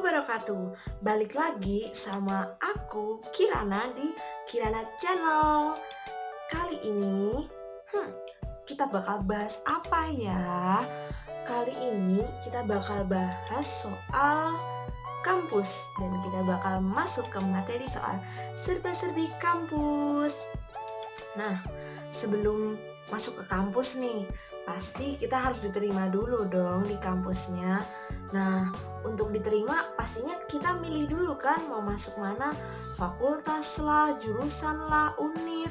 wabarakatuh. Balik lagi sama aku Kirana di Kirana Channel. Kali ini kita bakal bahas apa ya? Kali ini kita bakal bahas soal kampus dan kita bakal masuk ke materi soal serba-serbi kampus. Nah, sebelum masuk ke kampus nih, pasti kita harus diterima dulu dong di kampusnya. Nah, untuk diterima pastinya kita milih dulu kan mau masuk mana, fakultas lah, jurusan lah, univ.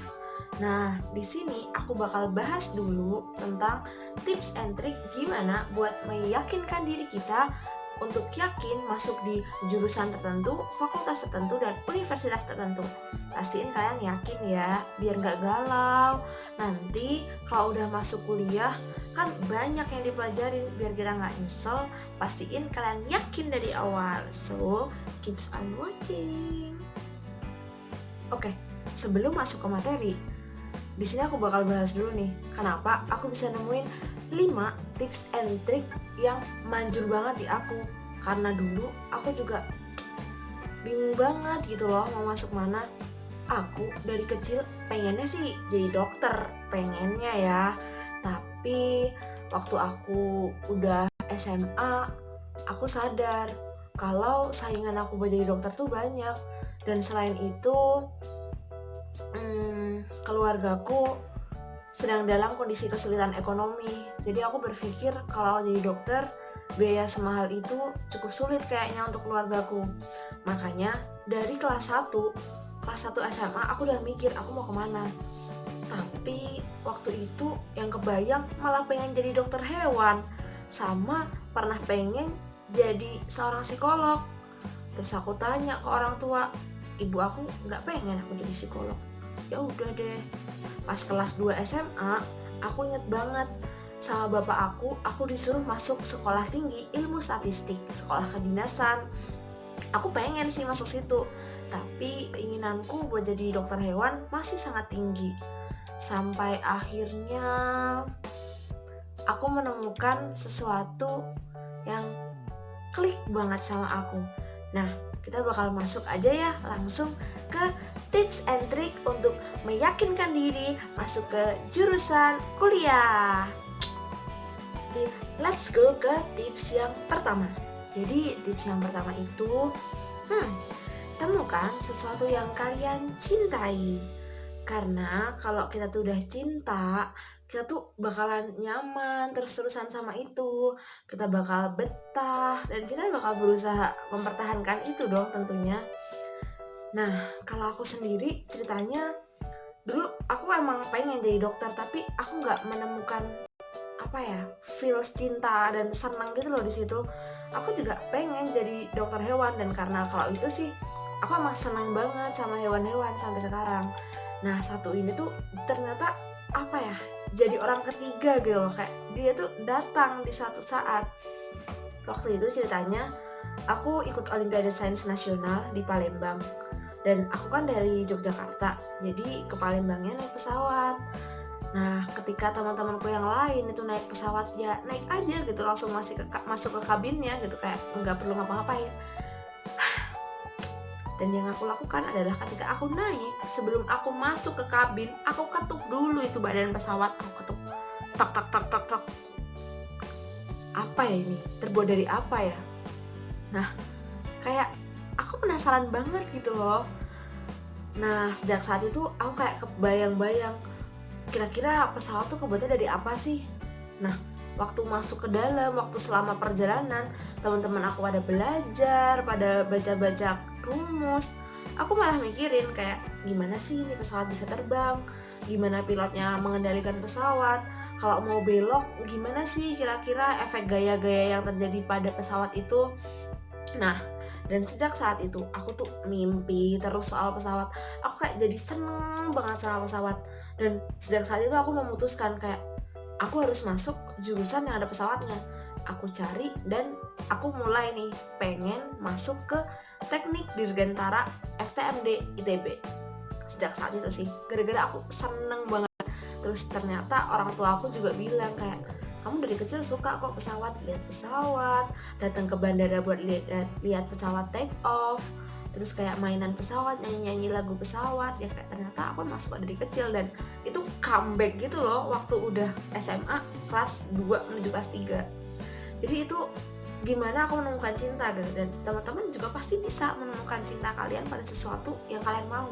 Nah, di sini aku bakal bahas dulu tentang tips and trick gimana buat meyakinkan diri kita untuk yakin masuk di jurusan tertentu, fakultas tertentu, dan universitas tertentu. Pastiin kalian yakin ya, biar gak galau. Nanti kalau udah masuk kuliah, kan banyak yang dipelajarin, biar kita gak nyesel. Pastiin kalian yakin dari awal. So, keeps on watching. Oke, sebelum masuk ke materi, di sini aku bakal bahas dulu nih, kenapa aku bisa nemuin 5 tips and trick yang manjur banget di aku. Karena dulu aku juga bingung banget gitu loh mau masuk mana. Aku dari kecil pengennya sih jadi dokter, pengennya ya. Tapi waktu aku udah SMA, aku sadar kalau saingan aku buat jadi dokter tuh banyak. Dan selain itu, keluargaku sedang dalam kondisi kesulitan ekonomi. Jadi aku berpikir kalau jadi dokter biaya semahal itu cukup sulit kayaknya untuk keluargaku. Makanya dari kelas 1 SMA aku udah mikir aku mau kemana. Tapi waktu itu yang kebayang malah pengen jadi dokter hewan, sama pernah pengen jadi seorang psikolog. Terus aku tanya ke orang tua, ibu aku nggak pengen aku jadi psikolog. Ya udah deh, pas kelas 2 SMA aku inget banget sama bapak aku disuruh masuk sekolah tinggi ilmu statistik, sekolah kedinasan. Aku pengen sih masuk situ, tapi keinginanku buat jadi dokter hewan masih sangat tinggi. Sampai akhirnya aku menemukan sesuatu yang klik banget sama aku. Nah, kita bakal masuk aja ya langsung ke tips and trick untuk meyakinkan diri masuk ke jurusan kuliah. Let's go ke tips yang pertama. Jadi tips yang pertama itu temukan sesuatu yang kalian cintai. Karena kalau kita tuh udah cinta, kita tuh bakalan nyaman terus-terusan sama itu. Kita bakal betah dan kita bakal berusaha mempertahankan itu dong tentunya. Nah, kalau aku sendiri ceritanya, dulu aku emang pengen jadi dokter, tapi aku nggak menemukan feels cinta dan senang gitu loh di situ. Aku juga pengen jadi dokter hewan, dan karena kalau itu sih aku emang senang banget sama hewan-hewan sampai sekarang. Nah, satu ini tuh ternyata jadi orang ketiga gitu loh, kayak dia tuh datang di satu saat. Waktu itu ceritanya aku ikut Olimpiade Sains Nasional di Palembang, dan aku kan dari Yogyakarta, jadi ke Palembangnya naik pesawat. Nah, ketika teman-temanku yang lain itu naik pesawat, ya naik aja gitu, langsung masuk ke kabinnya gitu, kayak nggak perlu ngapa-ngapain. Dan yang aku lakukan adalah ketika aku naik, sebelum aku masuk ke kabin, aku ketuk dulu itu badan pesawat, aku ketuk, tak tak tak tak tak. Apa ya ini? Terbuat dari apa ya? Nah, kayak aku penasaran banget gitu loh. Nah, sejak saat itu aku kayak kebayang-bayang, kira-kira pesawat tuh kebuatnya dari apa sih? Nah, waktu masuk ke dalam, waktu selama perjalanan, teman-teman aku pada belajar, pada baca-baca rumus. Aku malah mikirin kayak, gimana sih ini pesawat bisa terbang? Gimana pilotnya mengendalikan pesawat? Kalau mau belok, gimana sih kira-kira efek gaya-gaya yang terjadi pada pesawat itu? Nah, dan sejak saat itu aku tuh mimpi terus soal pesawat. Aku kayak jadi seneng banget sama pesawat. Dan sejak saat itu aku memutuskan kayak aku harus masuk jurusan yang ada pesawatnya. Aku cari dan aku mulai nih pengen masuk ke Teknik Dirgantara FTMD ITB. Sejak saat itu sih, gara-gara aku seneng banget. Terus ternyata orang tua aku juga bilang kayak, kamu dari kecil suka kok pesawat, lihat pesawat, datang ke bandara buat lihat pesawat take off, terus kayak mainan pesawat, nyanyi-nyanyi lagu pesawat. Ya kayak ternyata aku emang suka dari kecil, dan itu comeback gitu loh waktu udah SMA kelas 2 menuju kelas 3. Jadi itu gimana aku menemukan cinta gitu, dan teman-teman juga pasti bisa menemukan cinta kalian pada sesuatu yang kalian mau.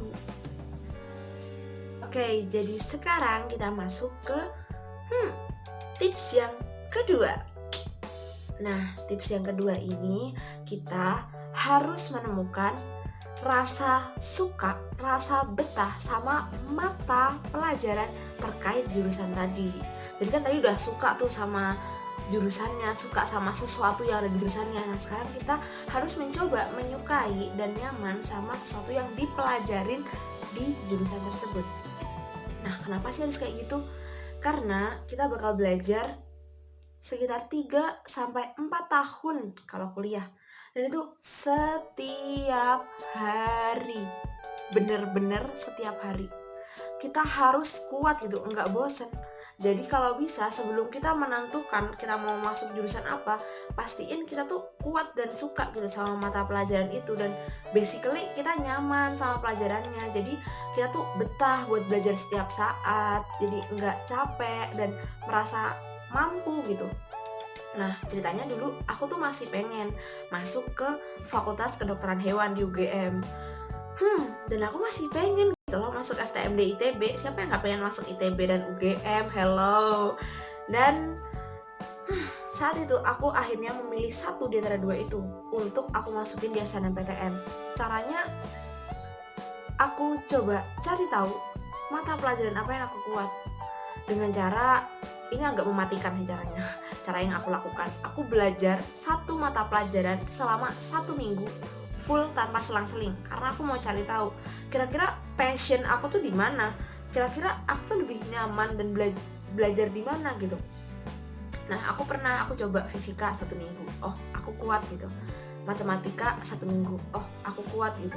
Oke, jadi sekarang kita masuk ke tips yang kedua. Nah, tips yang kedua ini kita harus menemukan rasa suka, rasa betah sama mata pelajaran terkait jurusan tadi. Jadi kan tadi udah suka tuh sama jurusannya, suka sama sesuatu yang ada di jurusannya. Nah, sekarang kita harus mencoba menyukai dan nyaman sama sesuatu yang dipelajarin di jurusan tersebut. Nah, kenapa sih harus kayak gitu? Karena kita bakal belajar sekitar 3-4 tahun kalau kuliah. Dan itu setiap hari. Bener-bener setiap hari. Kita harus kuat gitu, nggak bosen. Jadi kalau bisa sebelum kita menentukan kita mau masuk jurusan apa, pastiin kita tuh kuat dan suka gitu sama mata pelajaran itu, dan basically kita nyaman sama pelajarannya. Jadi kita tuh betah buat belajar setiap saat, jadi nggak capek dan merasa mampu gitu. Nah, ceritanya dulu aku tuh masih pengen masuk ke Fakultas Kedokteran Hewan di UGM. Dan aku masih pengen gitu loh masuk FTMD ITB. Siapa yang gak pengen masuk ITB dan UGM? Hello. Dan saat itu aku akhirnya memilih satu di antara dua itu untuk aku masukin di SNMPTN. Caranya aku coba cari tahu mata pelajaran apa yang aku kuat. Dengan cara, ini agak mematikan sih caranya. Cara yang aku lakukan, aku belajar satu mata pelajaran selama 1 minggu full tanpa selang-seling, karena aku mau cari tahu kira-kira passion aku tuh di mana, kira-kira aku tuh lebih nyaman dan belajar di mana gitu. Nah, aku coba fisika 1 minggu, oh aku kuat gitu. Matematika 1 minggu, oh aku kuat gitu.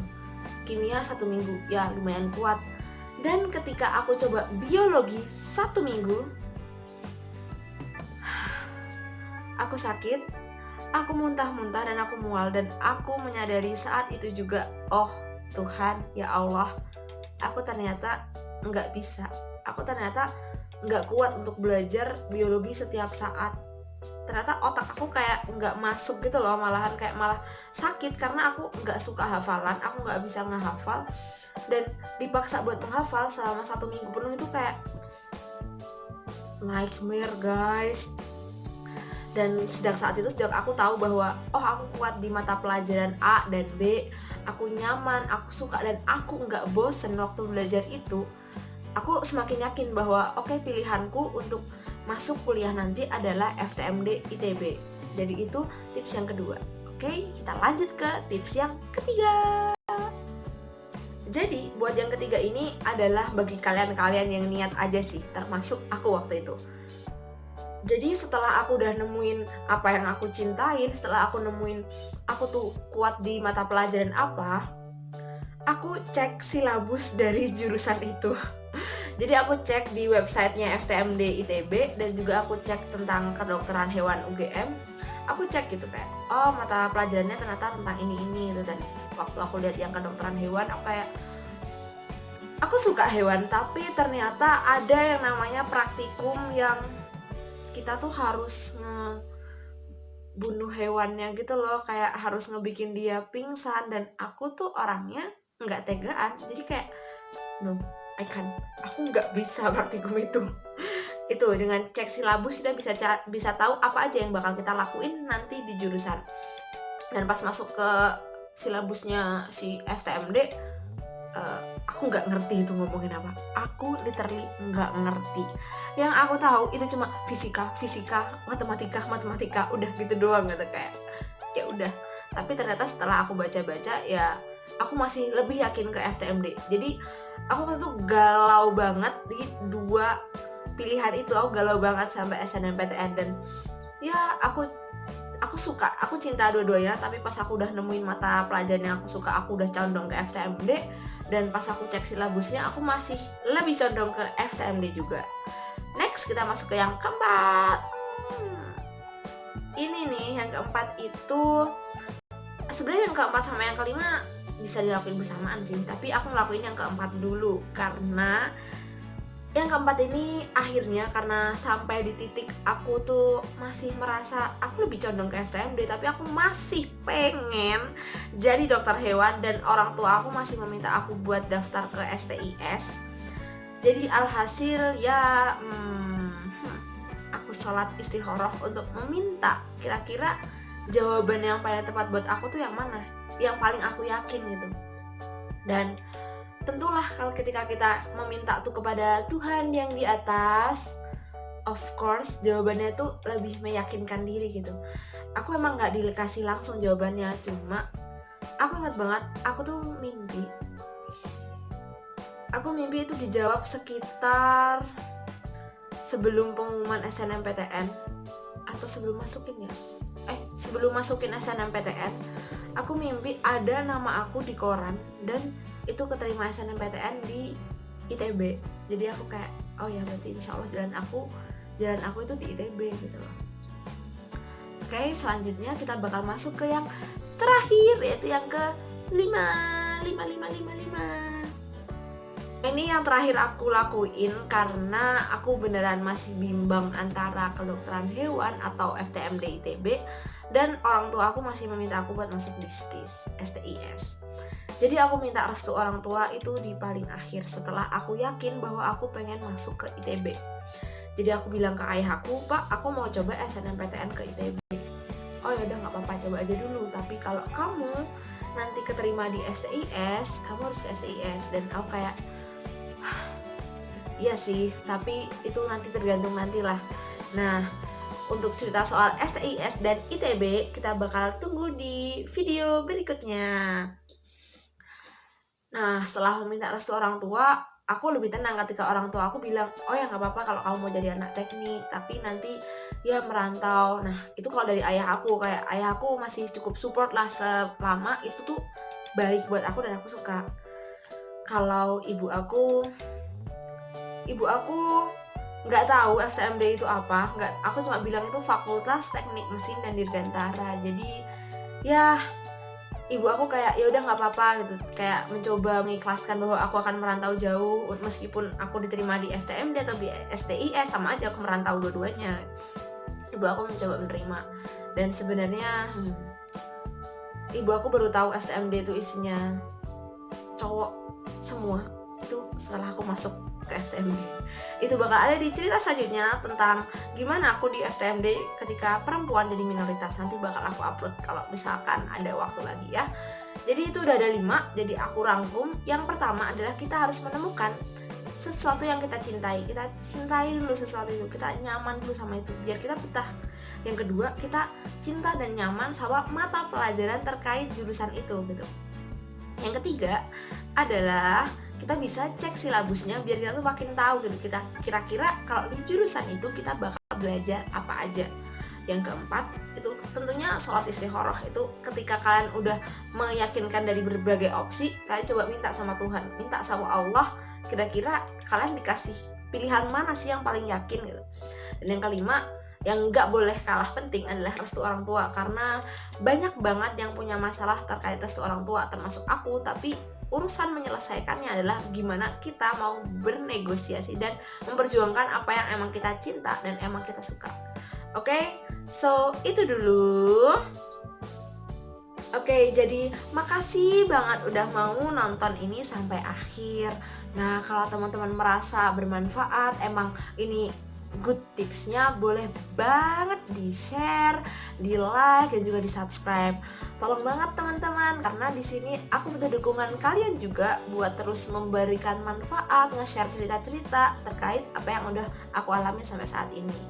Kimia 1 minggu, ya lumayan kuat. Dan ketika aku coba biologi 1 minggu, aku sakit, aku muntah-muntah dan aku mual, dan aku menyadari saat itu juga, oh Tuhan, ya Allah, aku ternyata nggak bisa. Aku ternyata nggak kuat untuk belajar biologi setiap saat. Ternyata otak aku kayak nggak masuk gitu loh, malahan kayak malah sakit karena aku nggak suka hafalan, aku nggak bisa ngehafal, dan dipaksa buat menghafal selama 1 minggu penuh itu kayak nightmare guys. Dan sejak aku tahu bahwa oh aku kuat di mata pelajaran A dan B, aku nyaman, aku suka, dan aku nggak bosen waktu belajar itu. Aku semakin yakin bahwa oke, pilihanku untuk masuk kuliah nanti adalah FTMD ITB. Jadi itu tips yang kedua. Oke, kita lanjut ke tips yang ketiga. Jadi buat yang ketiga ini adalah bagi kalian yang niat aja sih, termasuk aku waktu itu. Jadi setelah aku udah nemuin apa yang aku cintain, setelah aku nemuin aku tuh kuat di mata pelajaran apa, aku cek silabus dari jurusan itu. Jadi aku cek di websitenya FTMD ITB, dan juga aku cek tentang kedokteran hewan UGM. Aku cek gitu kayak, oh mata pelajarannya ternyata tentang ini gitu. Dan waktu aku lihat yang kedokteran hewan, aku suka hewan, tapi ternyata ada yang namanya praktikum yang kita tuh harus ngebunuh hewannya gitu loh, kayak harus ngebikin dia pingsan, dan aku tuh orangnya nggak tegaan, jadi kayak no, aku nggak bisa praktikum itu. Itu dengan cek silabus kita bisa tahu apa aja yang bakal kita lakuin nanti di jurusan. Dan pas masuk ke silabusnya si FTMD, aku nggak ngerti itu ngomongin apa. Aku literally nggak ngerti. Yang aku tahu itu cuma fisika, matematika, udah gitu doang gitu, kayak ya udah. Tapi ternyata setelah aku baca-baca, ya aku masih lebih yakin ke FTMD. Jadi aku waktu itu galau banget di dua pilihan itu. Aku galau banget sampai SNMPTN, dan ya aku suka, aku cinta dua-duanya. Tapi pas aku udah nemuin mata pelajaran yang aku suka, aku udah condong ke FTMD. Dan pas aku cek silabusnya, aku masih lebih condong ke FTMD juga. Next, kita masuk ke yang keempat. Ini nih yang keempat itu sebenarnya yang keempat sama yang kelima bisa dilakuin bersamaan sih, tapi aku ngelakuin yang keempat dulu karena yang keempat ini akhirnya karena sampai di titik aku tuh masih merasa aku lebih condong ke FTMD, tapi aku masih pengen jadi dokter hewan dan orang tua aku masih meminta aku buat daftar ke STIS. Jadi alhasil ya aku sholat istikharah untuk meminta kira-kira jawaban yang paling tepat buat aku tuh yang mana, yang paling aku yakin gitu. Dan tentulah kalau ketika kita meminta tuh kepada Tuhan yang di atas, of course jawabannya tuh lebih meyakinkan diri gitu. Aku emang gak dikasih langsung jawabannya, cuma aku ingat banget aku tuh mimpi itu dijawab sekitar sebelum pengumuman SNMPTN atau sebelum masukin ya sebelum masukin SNMPTN. Aku mimpi ada nama aku di koran dan itu keterima SNMPTN di ITB. Jadi aku kayak oh ya berarti insya Allah jalan aku itu di ITB gitu loh. Oke, selanjutnya kita bakal masuk ke yang terakhir, yaitu yang ke 5. Ini yang terakhir aku lakuin karena aku beneran masih bimbang antara kedokteran hewan atau FTMD ITB, dan orang tua aku masih meminta aku buat masuk di STIS. Jadi aku minta restu orang tua itu di paling akhir setelah aku yakin bahwa aku pengen masuk ke ITB. Jadi aku bilang ke ayahku, Pak, aku mau coba SNMPTN ke ITB. Oh yaudah nggak apa-apa, coba aja dulu. Tapi kalau kamu nanti keterima di STIS, kamu harus ke STIS. Dan aku kayak iya sih, tapi itu nanti tergantung nantilah. Nah, untuk cerita soal STIS dan ITB kita bakal tunggu di video berikutnya. Nah, setelah meminta restu orang tua, aku lebih tenang ketika orang tua aku bilang, oh ya nggak apa-apa kalau kamu mau jadi anak teknik, tapi nanti ya merantau. Nah, itu kalau dari ayah aku, kayak ayah aku masih cukup support lah selama itu tuh baik buat aku dan aku suka. Kalau ibu aku nggak tahu FTMD itu apa, aku cuma bilang itu Fakultas Teknik Mesin dan Dirgantara. Jadi ya ibu aku kayak ya udah nggak apa-apa gitu, kayak mencoba mengikhlaskan bahwa aku akan merantau jauh meskipun aku diterima di FTMD atau di STIS, sama aja aku merantau dua-duanya. Ibu aku mencoba menerima, dan sebenarnya ibu aku baru tahu FTMD itu isinya cowok semua itu setelah aku masuk ke FTMD. Itu bakal ada di cerita selanjutnya tentang gimana aku di FTMD ketika perempuan jadi minoritas. Nanti bakal aku upload kalau misalkan ada waktu lagi ya. Jadi itu udah ada 5, jadi aku rangkum. Yang pertama adalah kita harus menemukan sesuatu yang kita cintai. Kita cintai dulu sesuatu itu, kita nyaman dulu sama itu biar kita betah. Yang kedua, kita cinta dan nyaman sama mata pelajaran terkait jurusan itu gitu. Yang ketiga adalah kita bisa cek silabusnya biar kita tuh makin tahu gitu, kita kira-kira kalau di jurusan itu kita bakal belajar apa aja. Yang keempat itu tentunya sholat istikharah. Itu ketika kalian udah meyakinkan dari berbagai opsi, kalian coba minta sama Tuhan, minta sama Allah, kira-kira kalian dikasih pilihan mana sih yang paling yakin gitu. Dan yang kelima, yang nggak boleh kalah penting adalah restu orang tua, karena banyak banget yang punya masalah terkait restu orang tua, termasuk aku. Tapi urusan menyelesaikannya adalah gimana kita mau bernegosiasi dan memperjuangkan apa yang emang kita cinta dan emang kita suka. Oke, so itu dulu. Oke, jadi makasih banget udah mau nonton ini sampai akhir. Nah, kalau teman-teman merasa bermanfaat, emang ini good tipsnya, boleh banget di-share, di-like, dan juga di-subscribe. Tolong banget teman-teman, karena di sini aku butuh dukungan kalian juga buat terus memberikan manfaat, nge-share cerita-cerita terkait apa yang udah aku alami sampai saat ini.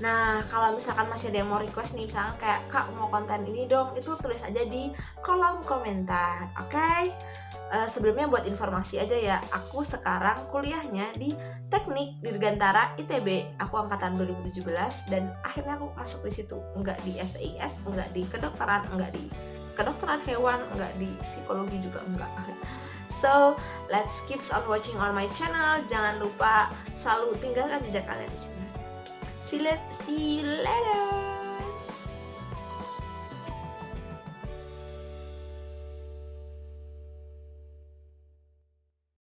Nah, kalau misalkan masih ada yang mau request nih, misalkan kayak Kak mau konten ini dong, itu tulis aja di kolom komentar, oke? Sebelumnya buat informasi aja ya, aku sekarang kuliahnya di Teknik Dirgantara ITB. Aku angkatan 2017 dan akhirnya aku masuk di situ, enggak di STIS, enggak di kedokteran, enggak di kedokteran hewan, enggak di psikologi juga enggak. So, let's keep on watching on my channel. Jangan lupa selalu tinggalkan jejak kalian di sini. See you later.